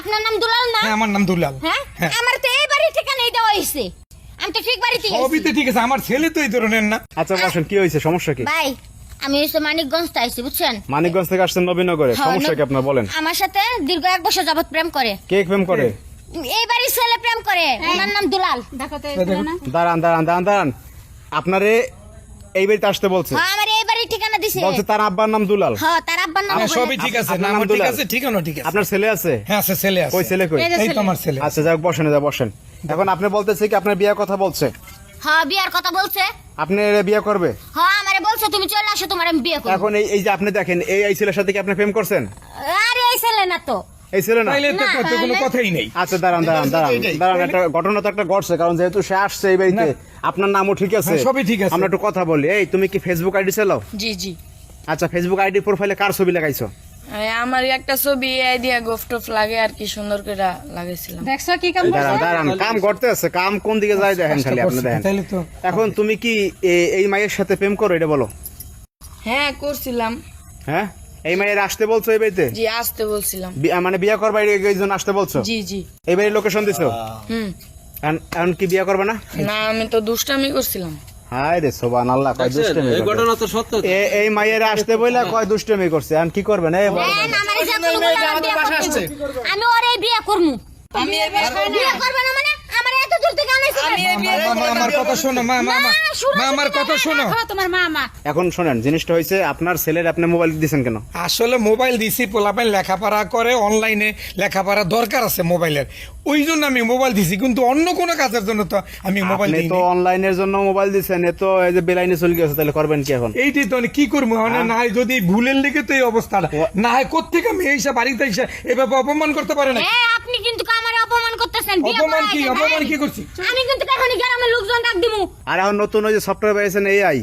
আপনার নাম দুলাল না? হ্যাঁ আমার নাম দুলাল। হ্যাঁ আমার তো এই বাড়ি ঠিকানাই দেওয়া হয়েছে, আমি তো ঠিক বাড়িতে সবই তো ঠিক আছে, আমার ছেলে তো এই ধরনের না। আচ্ছা বসেন, কি হয়েছে, সমস্যা কি? ভাই আমি হচ্ছে মানিকগঞ্জ থেকে আইছি, বুঝছেন? মানিকগঞ্জ থেকে আসছেন নবীনগরে, হ্যাঁ, সমস্যা কি আপনার বলেন? আমার সাথে দীর্ঘ 1 বছর যাবত প্রেম করে। কে প্রেম করে? এই বাড়ির ছেলে প্রেম করে, ওনার নাম দুলাল। দাঁড়ান দাঁড়ান দাঁড়ান দাঁড়ান, আপনারে এই বাড়িতে আসতে বলছে? হ্যাঁ আমার এই বাড়ির ঠিকানা দিছে। বলছে তার আব্বার নাম দুলাল। হ্যাঁ তার আব্বার নাম হ্যাঁ, বলে। সবই ঠিক আছে, আপনার নাম নাম ঠিক দুলাল? আছে, ঠিকানা ঠিক আছে। আপনার ছেলে আছে? হ্যাঁ আছে, ছেলে আছে। ওই ছেলে কই? এই তো আমার ছেলে। আচ্ছা যাক, বসেন যা বসেন। এখন আপনি বলতেছে কি আপনার বিয়ের কথা বলছে? হ্যাঁ বিয়ার কথা বলছে। আপনি বিয়ে করবে? হ্যাঁ আমারে বলছে তুমি চলে আসো, তোমার আমি বিয়ে করব। এখন এই যে আপনি দেখেন, এই ছেলের সাথে কি আপনি প্রেম করছেন? আরে এই ছেলে না তো। এই ছেলে না? তাইলে তো না, তো কোনো তাহলে- কথাই নেই। আচ্ছা দাঁড়ান দাঁড়ান দাঁড়ান দাঁড়ান, একটা ঘটনা তো একটা ঘটছে, কারণ যেহেতু সে আসছে এই বাড়িতে, আপনার নামও ঠিক আছে, হ্যাঁ, সবই ঠিক আছে। আমরা একটু কথা বলি। এই তুমি কি ফেসবুক আইডি চালাও? জি জি। আচ্ছা, ফেসবুক আইডি প্রোফাইলে কার ছবি লাগাইছো? আমার একটা ছবি এই দিয়া গোফটফ লাগে আর কি সুন্দর করে লাগাইছিলাম। দেখছো কি কাম দাঁড়ান দাঁড়ান, কাম করতে আছে, কাম কোন দিকে যায় দেখেন খালি আপনি দেখেন। তাইলে তো এখন তুমি কি এই মায়ের সাথে প্রেম করো, এটা বলো। হ্যাঁ করছিলাম। হ্যাঁ, এই মায়ের আসতে বলছো এই বাড়িতে? জি আসতে বলছিলাম। মানে বিয়ে করবা এই জন্য আসতে বলছো? জি জি। এই বাড়ির লোকেশন দিছো? হুম। এখন কি বিয়ে করবে না? না আমি তো দুষ্টামি করছিলাম। হায় রে সোবান আল্লাহ, কয় দুষ্টমি এই করবে। ঘটনা তো সত্য। এই মায়ের আসতে বইলা কয় দুষ্টমি করছে, এখন কি করবেন? এই বলো। দেন আমারে যা কোনো বলে আমি বিয়ে করব। আমি ওরে বিয়ে করমু। আমি এই বিয়ে বিয়ে করবে না মানে আমার এত দূর থেকে আনাইছে। আমি এই বিয়ে মা, আমার কথা শোনো, মা মা মা মা, আমার কথা শোনো। তোমার মা এখন শোনেন, জিনিসটা হয়েছে আপনার ছেলের আপনি মোবাইল দিয়েছেন কেন? আসলে মোবাইল দিছি, পোলাপাইন লেখাপড়া করে, অনলাইনে লেখাপড়া দরকার আছে মোবাইলের, ওই জন্য আমি মোবাইল দিছি, কিন্তু অন্য কোনো কাজের জন্য তো আমি মোবাইল আপনি দিই তো অনলাইনের জন্য মোবাইল দিচ্ছেন, এ তো এই যে বেলাইনে চলে গেছে, তাহলে করবেন কি এখন? এইটাই তো আমি কি করবো মানে, না হয় যদি ভুলের লেগে তো এই অবস্থাটা, না হয় কোত্থেকে আমি এইসব বাড়িতে এসে এভাবে অপমান করতে পারে না। হ্যাঁ আপনি কিন্তু আমারে অপমান করতেছেন। বিয়ে অপমান কি, করাইছেন, অপমান হ্যাঁ। কি করছি? আমি কিন্তু এখনই গ্রামের লোকজন ডাক দিমু। আর এখন নতুন ওই যে সফটওয়্যার পেয়েছেন এআই,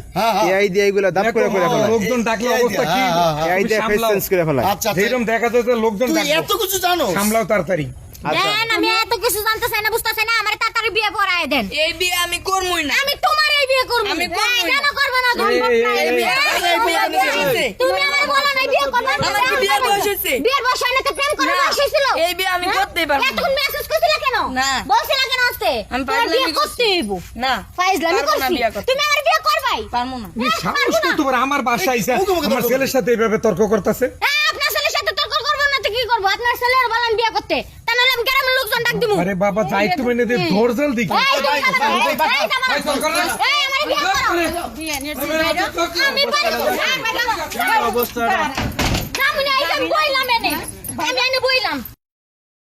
এআই দিয়ে এইগুলো দাপ করে করে ফেলায়, লোকজন ডাকলে অবস্থা কি? এআই দিয়ে ফেস চেঞ্জ করে ফেলায়। আচ্ছা যেরকম দেখা যাচ্ছে লোকজন তুই ডাকবো। এত কিছু জানো? সামলাও তাড়াতাড়ি। আচ্ছা দেন আমি এত কিছু জানতে চাই না, বুঝতে চাই না, আমারে তাড়াতাড়ি বিয়ে করায় দেন। এই বিয়ে আমি করবই না। আমি তোমার এই বিয়ে করব। আমি করবই না। কেন করবে না? ধন এই, ভাব নাই। এই, এই বিয়ে আমি করছি। তুমি আমারে বলো না বিয়ে করবে না। আমার কি বিয়ের বয়স হয়েছে? বিয়ের বয়স হয় না তো প্রেম করার না, বয়স হয়েছিল। এই বিয়ে আমি করতেই পারবো না। এতক্ষণ মেসেজ করছিলা কেন? না। বলছিলা কেন আসতে? আমি তোমার বিয়ে ফাইজলামি করতে হইব। না ফাইজলামি পারবো না করছি। বিয়ে করতে। তুমি আমার বিয়ে করবাই? পারবো না। এই সাহস তো তোমার, আমার বাসায় আইসা আমার ছেলের সাথে এইভাবে তর্ক করতেছে। হ্যাঁ আপনার ছেলের সাথে তর্ক করবো না তো কি করবো? আপনার ছেলের বলেন বিয়ে করতে, তা নাহলে আমি গ্রামের লোকজন ডাক দিমু। আরে বাবা যাই একটু মেনে দে, ধৈর্যল দিকে। এই, তুমি খাবে না। এই, জামা। ভাই, তর্ক না। এই, আমারে বিয়ে করো। আমি পারি না। অবস্থা আমি বইলাম এনে, আমি এনে বইলাম।